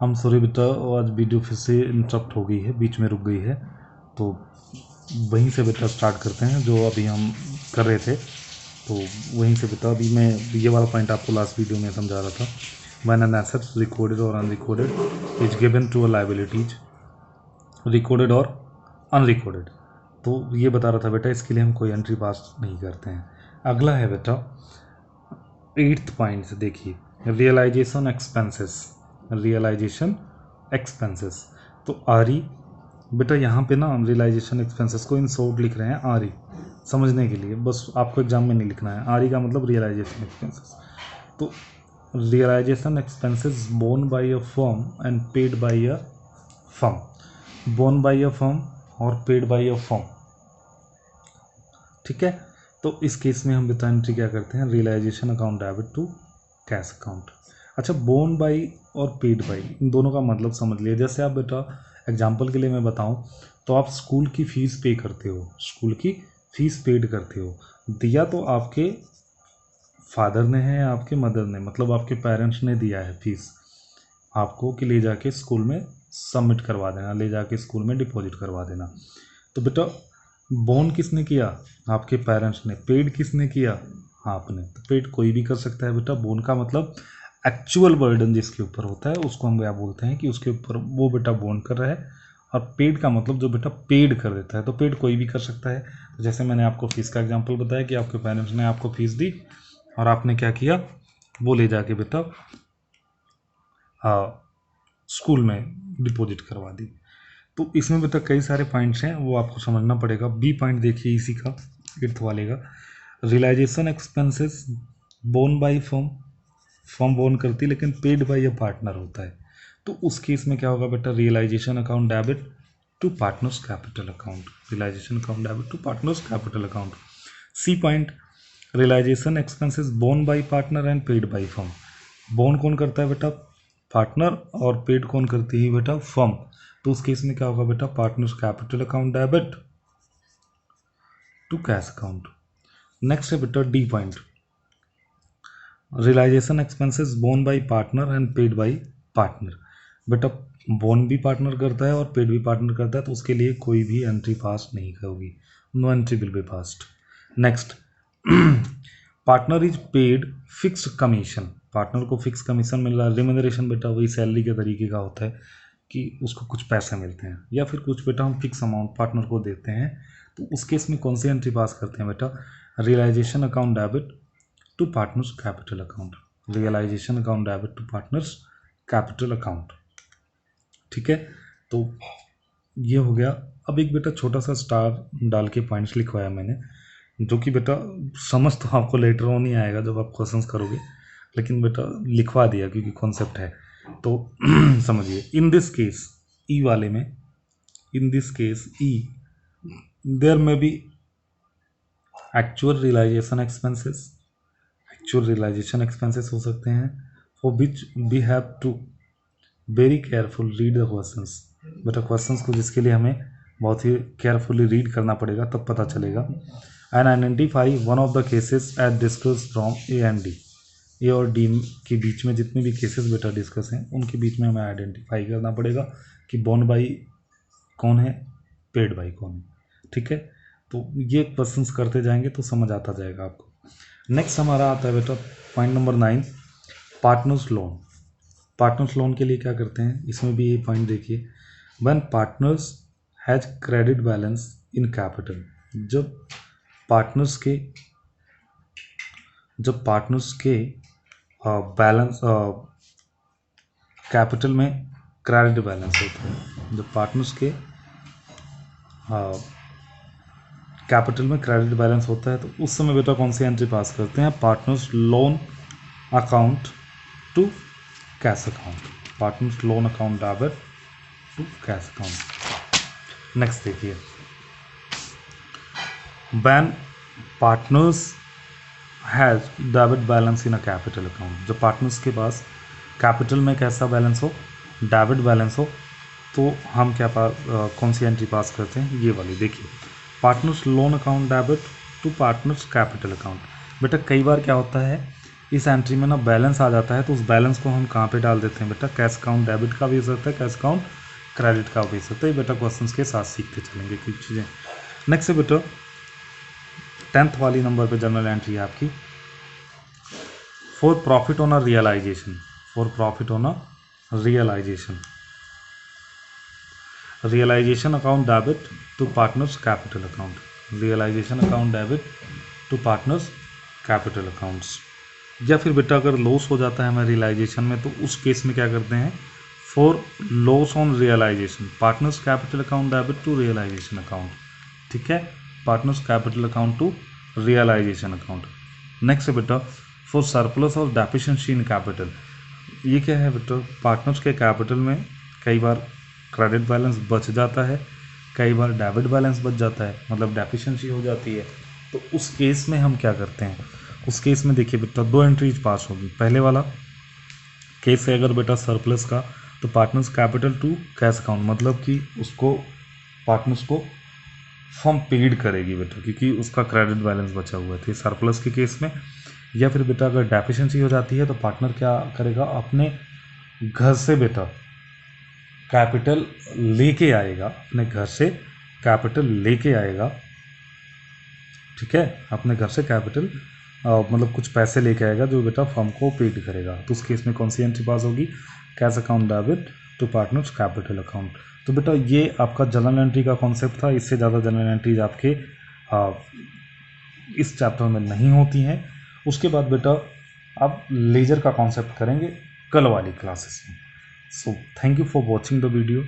हम सॉरी बेटा, आज वीडियो फिर से इंटरप्ट हो गई है, बीच में रुक गई है, तो वहीं से बेटा स्टार्ट करते हैं जो अभी हम कर रहे थे। तो वहीं से बेटा अभी मैं ये वाला पॉइंट आपको लास्ट वीडियो में समझा रहा था। व्हेन एन एसेट्स रिकॉर्डेड और unrecorded is given to a liabilities recorded और अनरिकॉर्डेड, तो ये बता रहा था बेटा इसके लिए हम कोई एंट्री पास नहीं करते हैं। अगला है बेटा 8th पॉइंट से देखिए, रियलाइजेशन एक्सपेंसेस। रियलाइजेशन एक्सपेंसेस तो आरई बेटा, यहाँ पे ना हम रियलाइजेशन एक्सपेंसेस को इन शॉर्ट लिख रहे हैं आरई, समझने के लिए, बस आपको एग्जाम में नहीं लिखना है। आरई का मतलब रियलाइजेशन एक्सपेंसेस। तो realisation expenses borne by a firm and paid by a firm. Borne by a firm और पेड बाय अ फर्म, ठीक है। तो इस केस में हम बेटा एंट्री क्या करते हैं, realisation account debit to cash account. अच्छा, बोर्न बाई और पेड बाई, इन दोनों का मतलब समझ लिया। जैसे आप बेटा एग्जांपल के लिए मैं बताऊं, तो आप स्कूल की फ़ीस पे करते हो, स्कूल की फ़ीस पेड करते हो, दिया तो आपके फादर ने है या आपके मदर ने, मतलब आपके पेरेंट्स ने दिया है फीस आपको कि ले जाके स्कूल में सबमिट करवा देना, ले जाके स्कूल में डिपॉजिट करवा देना। तो बेटा बोन किसने किया, आपके पेरेंट्स ने। पेड किसने किया, आपने। तो पेड कोई भी कर सकता है बेटा। बोन का मतलब एक्चुअल बर्डन जिसके ऊपर होता है उसको हम क्या बोलते हैं कि उसके ऊपर वो बेटा बोन कर रहा है। और पेड का मतलब जो बेटा पेड कर देता है, तो पेड कोई भी कर सकता है। तो जैसे मैंने आपको फीस का एग्जांपल बताया कि आपके पेरेंट्स ने आपको फीस दी और आपने क्या किया, वो ले जाके बेटा स्कूल में डिपॉजिट करवा दी। तो इसमें बेटा कई सारे पॉइंट्स हैं, वो आपको समझना पड़ेगा। बी पॉइंट देखिए इसी का, 8th वाले का, realisation expenses borne by firm. Firm borne करती है लेकिन पेड बाई अ पार्टनर होता है। तो उस केस में क्या होगा बेटा, realisation account debit to partners capital account. Realisation account debit to partners capital account. C point, realisation expenses borne by partner and paid by firm. Borne कौन करता है बेटा, पार्टनर, और पेड कौन करती है बेटा, फर्म। तो उस केस में क्या होगा बेटा, partners capital account debit to cash account. Next है बेटा D point, realisation expenses borne by partner and paid by partner. बेटा बोन भी पार्टनर करता है और पेड भी पार्टनर करता है, तो उसके लिए कोई भी एंट्री पास नहीं होगी, no entry will be passed. Next, partner is paid fixed commission. Partner को फिक्स कमीशन मिल रहा है। रिम्यूनरेशन बेटा वही सैलरी के तरीके का होता है कि उसको कुछ पैसे मिलते हैं या फिर कुछ बेटा हम फिक्स अमाउंट पार्टनर को देते हैं। तो उस केस में कौन सी एंट्री पास करते हैं बेटा, realisation account debit to partners capital account. Realisation account debit to partners capital account, ठीक है। तो ये हो गया। अब एक बेटा छोटा सा स्टार डाल के पॉइंट्स लिखवाया मैंने, जो कि बेटा समझ तो आपको लेटर ऑन ही आएगा जब आप क्वेश्चंस करोगे, लेकिन बेटा लिखवा दिया क्योंकि कॉन्सेप्ट है तो समझिए। इन दिस केस ई वाले में, in this case E there में be actual realization expenses. Actual realization expenses हो सकते हैं, for which we have to very careful read the questions. बेटा क्वेश्चंस को जिसके लिए हमें बहुत ही केयरफुली रीड करना पड़ेगा तब पता चलेगा। And identify one of the cases as discuss from A and D. A और डी के बीच में जितने भी केसेस बेटा डिस्कस हैं उनके बीच में हमें आइडेंटिफाई करना पड़ेगा कि बोन बाई कौन है, पेड बाई कौन है, ठीक है। तो ये क्वेश्चंस करते जाएंगे तो समझ आता जाएगा आपको। नेक्स्ट हमारा आता है बेटा point number 9, partners loan. Partners loan के लिए क्या करते हैं, इसमें भी ये पॉइंट देखिए, when partners has credit balance in capital. जब पार्टनर्स के बैलेंस कैपिटल में क्रेडिट बैलेंस होता है, जब पार्टनर्स के कैपिटल में क्रेडिट बैलेंस होता है, तो उस समय बेटा कौन सी एंट्री पास करते हैं, partners loan account to cash account. Partners loan account debit to cash account. Next देखिए, when partners has debit balance in a capital account. जब पार्टनर्स के पास कैपिटल में कैसा बैलेंस हो, डेबिट बैलेंस हो, तो हम क्या कौन सी एंट्री पास करते हैं, ये वाली देखिए, partners loan account debit to partners capital account. बेटा कई बार क्या होता है इस एंट्री में ना बैलेंस आ जाता है, तो उस बैलेंस को हम कहाँ पे डाल देते हैं बेटा, कैश अकाउंट डेबिट का भी हो सकता है, कैश अकाउंट क्रेडिट का भी हो सकता है। बेटा क्वेश्चंस के साथ सीखते चलेंगे कुछ चीज़ें। नेक्स्ट है बेटा 10th वाली नंबर पे जनरल एंट्री है आपकी, for profit on a realisation, for profit on a realisation, realisation account debit to partners capital account, realisation account debit to partners capital accounts. या फिर बेटा अगर लॉस हो जाता है हमें रियलाइजेशन में, तो उस केस में क्या करते हैं, for loss on realisation partners capital account debit to realisation account, ठीक है, partners capital account to realisation account. Next है बेटा फॉर सरप्लस और डेफिशिएंसी इन कैपिटल, ये क्या है बेटा, पार्टनर्स के कैपिटल में कई बार क्रेडिट बैलेंस बच जाता है, कई बार डेबिट बैलेंस बच जाता है, मतलब डेफिशिएंसी हो जाती है। तो उस केस में हम क्या करते हैं, उस केस में देखिए बेटा 2 एंट्रीज पास होगी। पहले वाला केस है अगर बेटा सरप्लस का, तो partners capital to cash account, मतलब कि उसको पार्टनर्स को फर्म पेड करेगी बेटा, क्योंकि उसका क्रेडिट बैलेंस बचा हुआ है, सरप्लस के केस में। या फिर बेटा अगर डेफिशिएंसी हो जाती है तो पार्टनर क्या करेगा, अपने घर से बेटा कैपिटल लेके आएगा, अपने घर से कैपिटल लेके आएगा, ठीक है, अपने घर से कैपिटल मतलब कुछ पैसे लेके आएगा जो बेटा फर्म को पेड करेगा। तो उस केस में कौन सी एंट्री पास होगी, cash account debit to partners capital account. तो बेटा ये आपका जनरल एंट्री का कॉन्सेप्ट था, इससे ज़्यादा जनरल एंट्रीज आपके इस चैप्टर में नहीं होती हैं। उसके बाद बेटा अब लेजर का कॉन्सेप्ट करेंगे कल वाली क्लासेस में। So thank you for watching the video.